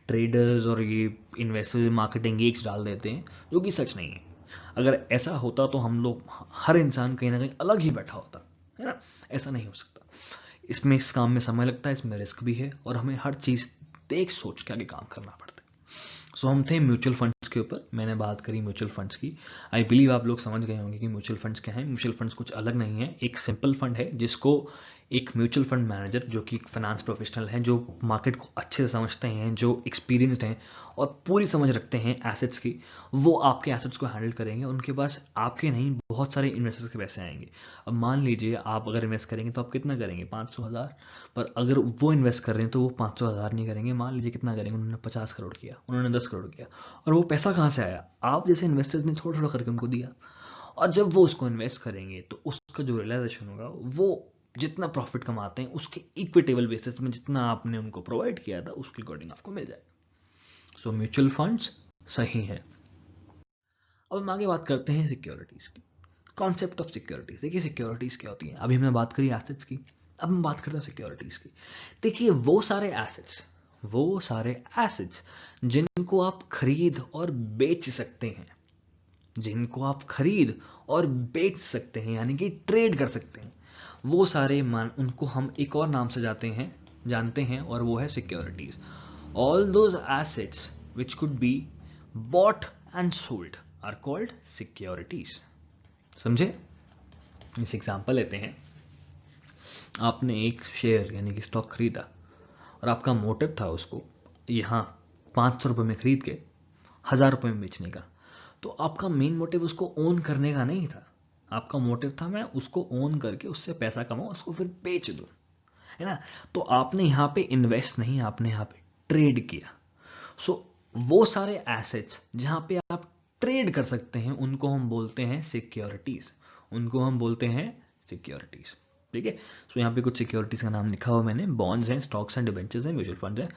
ट्रेडर्स और ये इन्वेस्टर मार्केटिंग एड्स डाल देते हैं, जो कि सच नहीं है। अगर ऐसा होता तो हम लोग, हर इंसान कहीं ना कहीं अलग ही बैठा होता, है ना। ऐसा नहीं हो सकता। इसमें इस काम में समय लगता है, इसमें रिस्क भी है, और हमें हर चीज़ देख सोच के आगे काम करना पड़ता है। सो हम थे म्यूचुअल फंड्स के ऊपर, मैंने बात करी म्यूचुअल फंड्स की। आई बिलीव आप लोग समझ गए होंगे कि म्यूचुअल फंड्स क्या है। म्यूचुअल फंड्स कुछ अलग नहीं है, एक सिंपल फंड है जिसको एक म्यूचुअल फंड मैनेजर जो कि फाइनेंस प्रोफेशनल हैं, जो मार्केट को अच्छे से समझते हैं, जो एक्सपीरियंसड हैं और पूरी समझ रखते हैं एसेट्स की, वो आपके एसेट्स को हैंडल करेंगे। उनके पास आपके नहीं बहुत सारे इन्वेस्टर्स के पैसे आएंगे। अब मान लीजिए आप अगर इन्वेस्ट करेंगे तो आप कितना करेंगे, 500,000, पर अगर वो इन्वेस्ट कर रहे हैं तो वो 500,000 नहीं करेंगे, मान लीजिए कितना करेंगे, उन्होंने 50 करोड़ किया, उन्होंने 10 करोड़ किया, और वो पैसा कहाँ से आया, आप जैसे इन्वेस्टर्स ने थोड़ा थोड़ा करके उनको दिया। और जब वो उसको इन्वेस्ट करेंगे तो उसका जो रियलाइजेशन होगा, वो जितना प्रॉफिट कमाते हैं उसके इक्विटेबल बेसिस में जितना आपने उनको प्रोवाइड किया था उसके अकॉर्डिंग आपको मिल जाएगा। सो म्यूचुअल फंड्स सही है। अब हम आगे बात करते हैं सिक्योरिटीज की। कॉन्सेप्ट ऑफ सिक्योरिटीज, देखिए सिक्योरिटीज क्या होती है। अभी हमने बात करी एसेट्स की, अब हम बात करते हैं सिक्योरिटीज की। देखिए वो सारे एसेट्स जिनको आप खरीद और बेच सकते हैं, जिनको आप खरीद और बेच सकते हैं, यानी कि ट्रेड कर सकते हैं, वो सारे मान उनको हम एक और नाम से जानते हैं, और वो है securities. All those assets which could be bought and sold are called securities. समझे। इस एग्जांपल लेते हैं, आपने एक शेयर यानी कि स्टॉक खरीदा, और आपका मोटिव था उसको यहाँ 500 रुपये में खरीद के 1,000 रुपये में बेचने का। तो आपका मेन मोटिव उसको ओन करने का नहीं था, आपका मोटिव था मैं उसको ओन करके उससे पैसा कमाऊं, उसको फिर बेच दूं, है ना। तो आपने यहाँ पे इन्वेस्ट नहीं, आपने यहाँ पे ट्रेड किया। सो वो सारे एसेट्स जहाँ पे आप ट्रेड कर सकते हैं उनको हम बोलते हैं सिक्योरिटीज, उनको हम बोलते हैं सिक्योरिटीज। ठीक है। सो यहाँ पे कुछ सिक्योरिटीज का नाम लिखा हुआ मैंने, बॉन्ड्स हैं, स्टॉक्स हैं, डिबेंचर्स हैं, म्यूचुअल फंड हैं।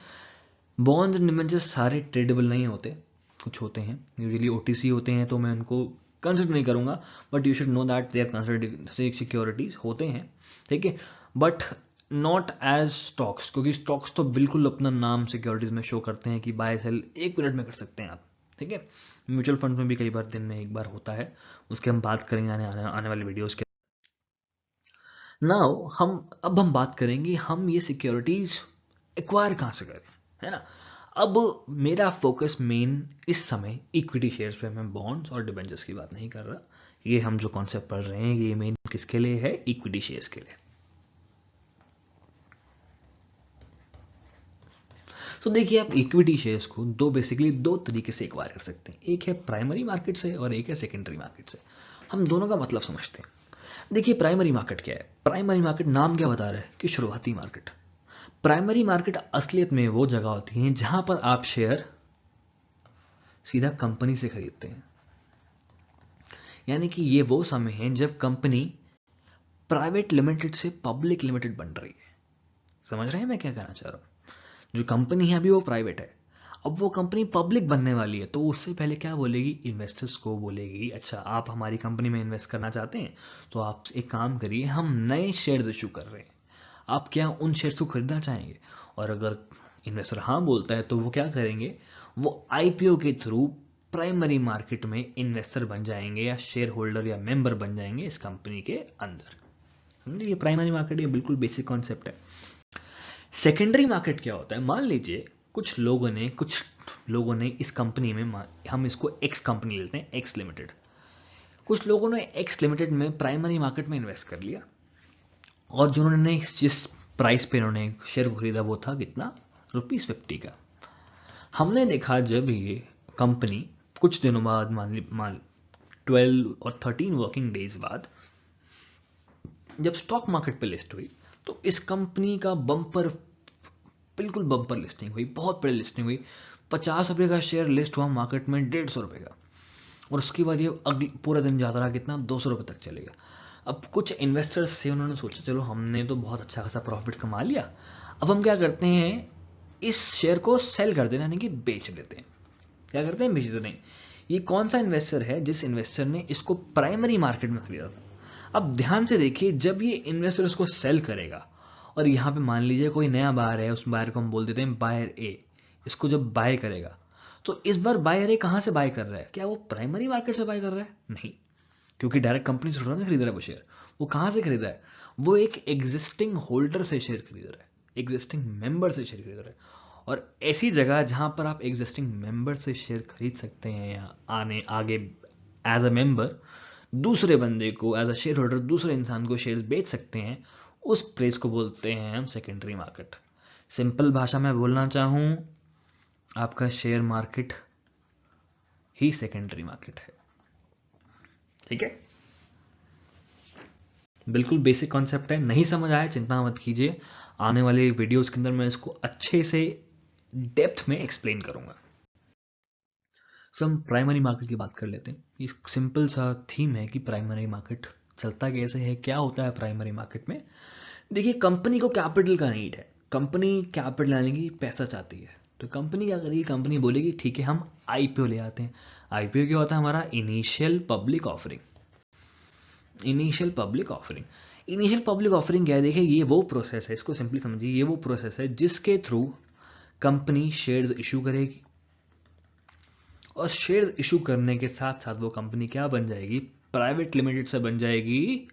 बॉन्ड्स एंड डिबेंचर्स सारे ट्रेडेबल नहीं होते, कुछ होते हैं, यूजुअली OTC होते हैं, तो मैं उनको कंसिडर नहीं करूंगा, but you should know that they are considered securities होते हैं, ठीक है, बट नॉट एज स्टॉक्स, क्योंकि स्टॉक्स तो बिल्कुल अपना नाम सिक्योरिटीज में शो करते हैं कि बाय सेल 1 मिनट में कर सकते हैं आप, ठीक है। म्यूचुअल फंड में भी कई बार दिन में एक बार होता है, उसके हम बात करेंगे आने वाले वीडियोस के। नाउ अब हम बात करेंगे हम ये सिक्योरिटीज एक्वायर कहाँ से करें, है ना। अब मेरा फोकस मेन इस समय इक्विटी शेयर्स पे, मैं बॉन्ड्स और डिबेंचर्स की बात नहीं कर रहा। ये हम जो कॉन्सेप्ट पढ़ रहे हैं ये मेन किसके लिए है, इक्विटी शेयर्स के लिए। तो देखिए, आप इक्विटी शेयर्स को बेसिकली दो तरीके से एक्वायर कर सकते हैं, एक है प्राइमरी मार्केट से और एक है सेकेंडरी मार्केट से। हम दोनों का मतलब समझते हैं। देखिए, प्राइमरी मार्केट क्या है। प्राइमरी मार्केट नाम क्या बता रहा है कि शुरुआती मार्केट। प्राइमरी मार्केट असलियत में वो जगह होती है जहां पर आप शेयर सीधा कंपनी से खरीदते हैं, यानी कि ये वो समय है जब कंपनी प्राइवेट लिमिटेड से पब्लिक लिमिटेड बन रही है। समझ रहे हैं मैं क्या कहना चाह रहा हूं। जो कंपनी है अभी वो प्राइवेट है, अब वो कंपनी पब्लिक बनने वाली है, तो उससे पहले क्या बोलेगी, इन्वेस्टर्स को बोलेगी अच्छा आप हमारी कंपनी में इन्वेस्ट करना चाहते हैं तो आप एक काम करिए, हम नए शेयर्स इशू कर रहे हैं, आप क्या उन शेयर्स को खरीदना चाहेंगे। और अगर इन्वेस्टर हाँ बोलता है तो वो क्या करेंगे, वो आईपीओ के थ्रू प्राइमरी मार्केट में इन्वेस्टर बन जाएंगे या शेयर होल्डर या मेंबर बन जाएंगे इस कंपनी के अंदर। समझिए, ये प्राइमरी मार्केट ये बिल्कुल बेसिक कॉन्सेप्ट है। सेकेंडरी मार्केट क्या होता है, मान लीजिए कुछ लोगों ने इस कंपनी में, हम इसको एक्स कंपनी लेते हैं, एक्स लिमिटेड, कुछ लोगों ने एक्स लिमिटेड में प्राइमरी मार्केट में इन्वेस्ट कर लिया, और जिन्होंने जिस प्राइस पे इन्होंने शेयर को खरीदा वो था कितना, ₹50 का। हमने देखा जब ये कंपनी कुछ दिनों बाद, मान 12 और 13 वर्किंग डेज बाद जब स्टॉक मार्केट पे लिस्ट हुई, तो इस कंपनी का बिल्कुल बम्पर लिस्टिंग हुई, बहुत बड़ी लिस्टिंग हुई। ₹50 का शेयर लिस्ट हुआ मार्केट में, ₹150 का, और उसके बाद ये अगले पूरा दिन जाता रहा कितना, ₹200 तक चलेगा। अब कुछ इन्वेस्टर्स से उन्होंने सोचा चलो हमने तो बहुत अच्छा खासा प्रॉफिट कमा लिया, अब हम क्या करते हैं, इस शेयर को सेल कर देना, यानी कि बेच देते हैं। क्या करते हैं, बेच देते हैं। ये कौन सा इन्वेस्टर है, जिस इन्वेस्टर ने इसको प्राइमरी मार्केट में खरीदा था। अब ध्यान से देखिए, जब ये इन्वेस्टर इसको सेल करेगा, और यहाँ पे मान लीजिए कोई नया बायर है, उस बायर को हम बोल देते हैं बायर ए, इसको जब बाय करेगा, तो इस बार बायर ए कहाँ से बाय कर रहा है, क्या वो प्राइमरी मार्केट से बाय कर रहा है, नहीं, क्योंकि डायरेक्ट कंपनी से थोड़ा ना खरीद रहा है वो शेयर। वो कहाँ से खरीदा है, वो एक एग्जिस्टिंग होल्डर से शेयर खरीद रहा है, एग्जिस्टिंग मेंबर से शेयर खरीद रहा है। और ऐसी जगह जहां पर आप एग्जिस्टिंग मेंबर से शेयर खरीद सकते हैं, या आगे एज अ मेंबर दूसरे बंदे को, एज अ शेयर होल्डर दूसरे इंसान को शेयर बेच सकते हैं, उस प्लेस को बोलते हैं हम सेकेंडरी मार्केट। सिंपल भाषा में बोलना चाहूं, आपका शेयर मार्केट ही सेकेंडरी मार्केट है, ठीक है। बिल्कुल बेसिक कॉन्सेप्ट है, नहीं समझ आया चिंता मत कीजिए, आने वाले वीडियोस के अंदर मैं इसको अच्छे से डेप्थ में एक्सप्लेन करूंगा। सो हम प्राइमरी मार्केट की बात कर लेते हैं। ये सिंपल सा थीम है कि प्राइमरी मार्केट चलता कैसे है, क्या होता है प्राइमरी मार्केट में। देखिए, कंपनी को कैपिटल का नीड है, कंपनी कैपिटल लाने की पैसा चाहती है, तो कंपनी क्या करेगी, कंपनी बोलेगी ठीक है हम आईपीओ ले आते हैं। आईपीओ क्या होता है, हमारा initial public offering. Initial public offering, initial public offering क्या है, देखिए ये वो प्रोसेस है, इसको सिंपली समझिए, ये वो प्रोसेस है जिसके थ्रू कंपनी शेयर्स इशू करेगी, और शेयर्स इशू करने के साथ साथ वो कंपनी क्या बन जाएगी, प्राइवेट लिमिटेड से बन जाएगी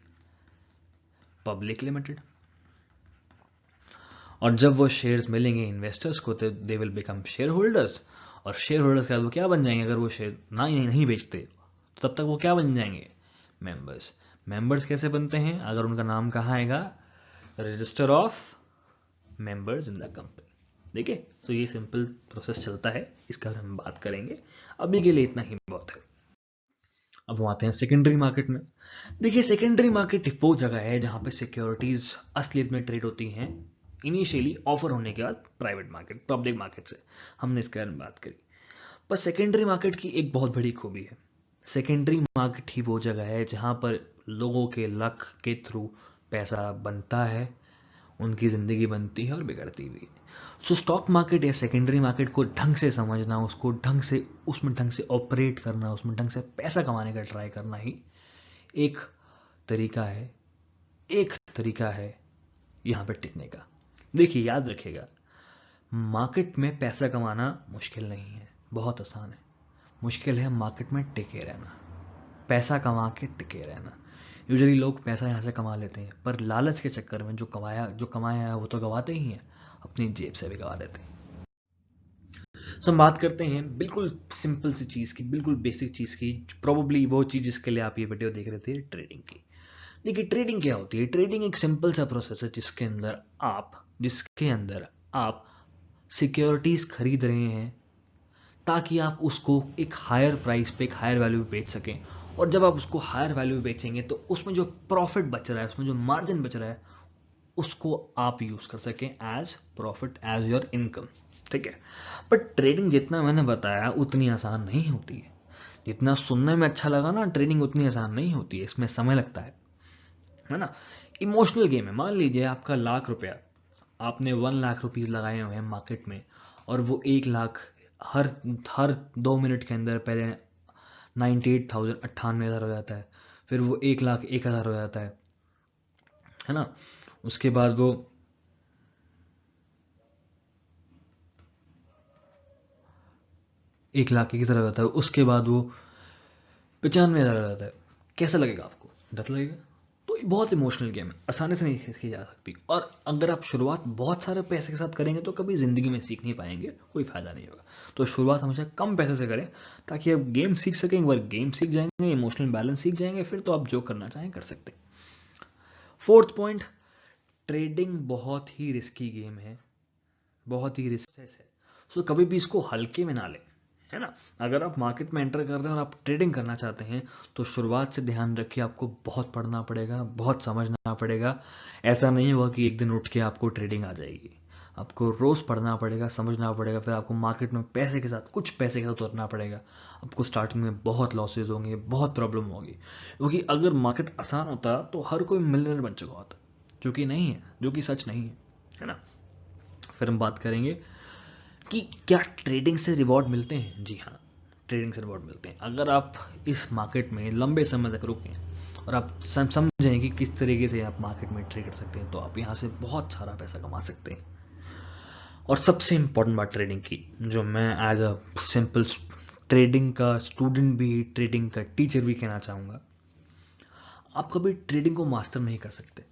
पब्लिक लिमिटेड। और जब वो शेयर्स मिलेंगे इन्वेस्टर्स को तो they will become share holders, और शेयर होल्डर्स के बाद वो क्या बन जाएंगे, अगर वो शेयर नहीं बेचते तो तब तक वो क्या बन जाएंगे, मेंबर्स। मेंबर्स कैसे बनते हैं, अगर उनका नाम कहाँ आएगा, register of members in the company. देखिए, तो ये सिंपल प्रोसेस चलता है, इसका हम बात करेंगे, अभी के लिए इतना ही बहुत है। अब हम आते हैं सेकेंडरी मार्केट में। देखिए, सेकेंडरी मार्केट वो जगह है जहां पे सिक्योरिटीज असलियत में ट्रेड होती हैं, इनिशियली ऑफर होने के बाद प्राइवेट मार्केट, पब्लिक मार्केट से, हमने इसके बारे में बात करी। पर सेकेंडरी मार्केट की एक बहुत बड़ी खूबी है, सेकेंडरी मार्केट ही वो जगह है जहां पर लोगों के लक के थ्रू पैसा बनता है, उनकी ज़िंदगी बनती है और बिगड़ती भी है। सो स्टॉक मार्केट या सेकेंडरी मार्केट को ढंग से समझना, उसको ढंग से, उसमें ढंग से ऑपरेट करना, उसमें ढंग से पैसा कमाने का ट्राई करना ही एक तरीका है, एक तरीका है यहाँ पे टिकने का। देखिए, याद रखिएगा, मार्केट में पैसा कमाना मुश्किल नहीं है, बहुत आसान है। मुश्किल है मार्केट में टिके रहना, पैसा कमा के टिके रहना। यूजुअली लोग पैसा यहाँ से कमा लेते हैं, पर लालच के चक्कर में जो कमाया है वो तो गवाते ही हैं, अपनी जेब से भी गवा देते हैं। सो हम बात करते हैं बिल्कुल सिंपल सी चीज़ की, बिल्कुल बेसिक चीज़ की, प्रोबेबली वो चीज़ जिसके लिए आप ये वीडियो देख रहे थे, ट्रेडिंग की। देखिए, ट्रेडिंग क्या होती है? ट्रेडिंग एक सिंपल सा प्रोसेस है जिसके अंदर आप सिक्योरिटीज खरीद रहे हैं ताकि आप उसको एक हायर प्राइस पे, एक हायर वैल्यू पे बेच सकें। और जब आप उसको हायर वैल्यू पे बेचेंगे तो उसमें जो प्रॉफिट बच रहा है, उसमें जो मार्जिन बच रहा है, उसको आप यूज कर सकें as profit, as your income. ठीक है, बट ट्रेडिंग जितना मैंने बताया उतनी आसान नहीं होती है। जितना सुनने में अच्छा लगा ना, ट्रेडिंग उतनी आसान नहीं होती है, इसमें समय लगता है ना। इमोशनल गेम है। मान लीजिए आपका ₹1,00,000, आपने 1,00,000 रुपीज़ लगाए हुए हैं मार्केट में, और वो 1,00,000 हर हर 2 मिनट के अंदर पहले 98,000, 98,000 हो जाता है, फिर वो 1,00,000 1,000 हो जाता है ना। उसके बाद वो 1,00,000 1,000 हो जाता है, उसके बाद वो 95,000 हो जाता है। कैसा लगेगा आपको? डर लगेगा। तो ये बहुत इमोशनल गेम है, आसानी से नहीं सीखी जा सकती। और अगर आप शुरुआत बहुत सारे पैसे के साथ करेंगे तो कभी ज़िंदगी में सीख नहीं पाएंगे, कोई फ़ायदा नहीं होगा। तो शुरुआत हमेशा कम पैसे से करें ताकि आप गेम सीख सकें। एक बार गेम सीख जाएंगे, इमोशनल बैलेंस सीख जाएंगे, फिर तो आप जो करना चाहें कर सकते हैं। फोर्थ पॉइंट, ट्रेडिंग बहुत ही रिस्की गेम है, बहुत ही रिस्क है। सो कभी भी इसको हल्के में ना लें, है ना। अगर आप मार्केट में एंटर कर रहे हैं और आप ट्रेडिंग करना चाहते हैं तो शुरुआत से ध्यान रखिए, आपको बहुत पढ़ना पड़ेगा, बहुत समझना पड़ेगा। ऐसा नहीं होगा कि एक दिन उठ के आपको ट्रेडिंग आ जाएगी। आपको रोज़ पढ़ना पड़ेगा, समझना पड़ेगा, फिर आपको मार्केट में पैसे के साथ, कुछ पैसे के साथ उतरना पड़ेगा। आपको स्टार्टिंग में बहुत लॉसेज होंगे, बहुत प्रॉब्लम होगी, क्योंकि अगर मार्केट आसान होता तो हर कोई मिलियनर बन चुका होता, जो कि नहीं है, जो कि सच नहीं है ना। फिर हम बात करेंगे कि क्या ट्रेडिंग से रिवॉर्ड मिलते हैं। जी हाँ, ट्रेडिंग से रिवॉर्ड मिलते हैं। अगर आप इस मार्केट में लंबे समय तक रुकें और आप समझें कि किस तरीके से आप मार्केट में ट्रेड कर सकते हैं, तो आप यहाँ से बहुत सारा पैसा कमा सकते हैं। और सबसे इंपॉर्टेंट बात ट्रेडिंग की, जो मैं एज अ सिंपल ट्रेडिंग का स्टूडेंट भी, ट्रेडिंग का टीचर भी कहना चाहूँगा, आप कभी ट्रेडिंग को मास्टर नहीं कर सकते,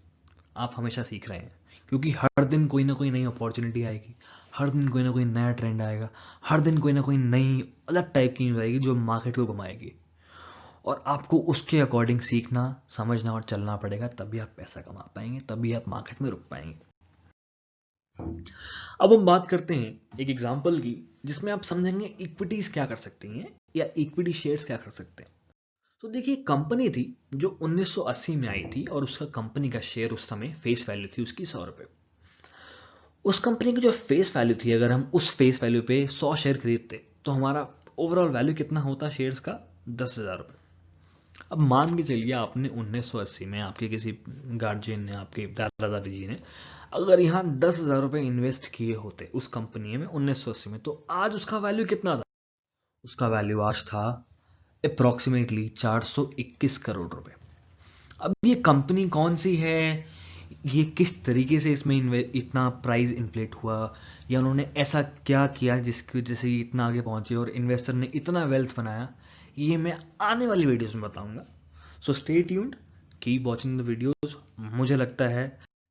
आप हमेशा सीख रहे हैं। क्योंकि हर दिन कोई ना कोई नई अपॉर्चुनिटी आएगी, हर दिन कोई ना कोई नया ट्रेंड आएगा, हर दिन कोई ना कोई नई अलग टाइप की न्यूज़ आएगी जो मार्केट को घुमाएगी, और आपको उसके अकॉर्डिंग सीखना, समझना और चलना पड़ेगा। तभी आप पैसा कमा पाएंगे, तभी आप मार्केट में रुक पाएंगे। अब हम बात करते हैं एक एग्जांपल की, जिसमें आप समझेंगे इक्विटीज क्या कर सकती हैं या इक्विटी शेयर्स क्या कर सकते हैं। तो देखिए, कंपनी थी जो 1980 में आई थी, और उसका कंपनी का शेयर उस समय फेस वैल्यू थी उसकी ₹100। उस कंपनी की जो फेस वैल्यू थी, अगर हम उस फेस वैल्यू पे 100 शेयर खरीदते तो हमारा ओवरऑल वैल्यू कितना होता शेयर्स का? ₹10,000। अब मान के चलिए आपने 1980 में, आपके किसी गार्जियन ने, आपके दादा दादी जी ने अगर यहाँ ₹10,000 इन्वेस्ट किए होते उस कंपनी में 1980 में, तो आज उसका वैल्यू कितना था? उसका वैल्यू आज था अप्रॉक्सीमेटली ₹421 करोड़। अब ये कंपनी कौन सी है, ये किस तरीके से इसमें इतना प्राइस इन्फ्लेट हुआ, या उन्होंने ऐसा क्या किया जिसकी वजह से ये इतना आगे पहुंचे और इन्वेस्टर ने इतना वेल्थ बनाया, ये मैं आने वाली वीडियोस में बताऊंगा। So stay tuned, keep watching the videos. मुझे लगता है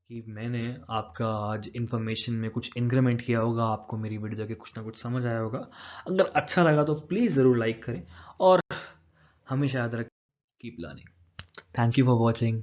कि मैंने आपका आज इन्फॉर्मेशन में कुछ इंक्रीमेंट किया होगा, आपको मेरी वीडियो देख के कुछ ना कुछ समझ आया होगा। अगर अच्छा लगा तो प्लीज़ ज़रूर लाइक करें, और हमेशा याद रखें, keep learning. Thank you for watching.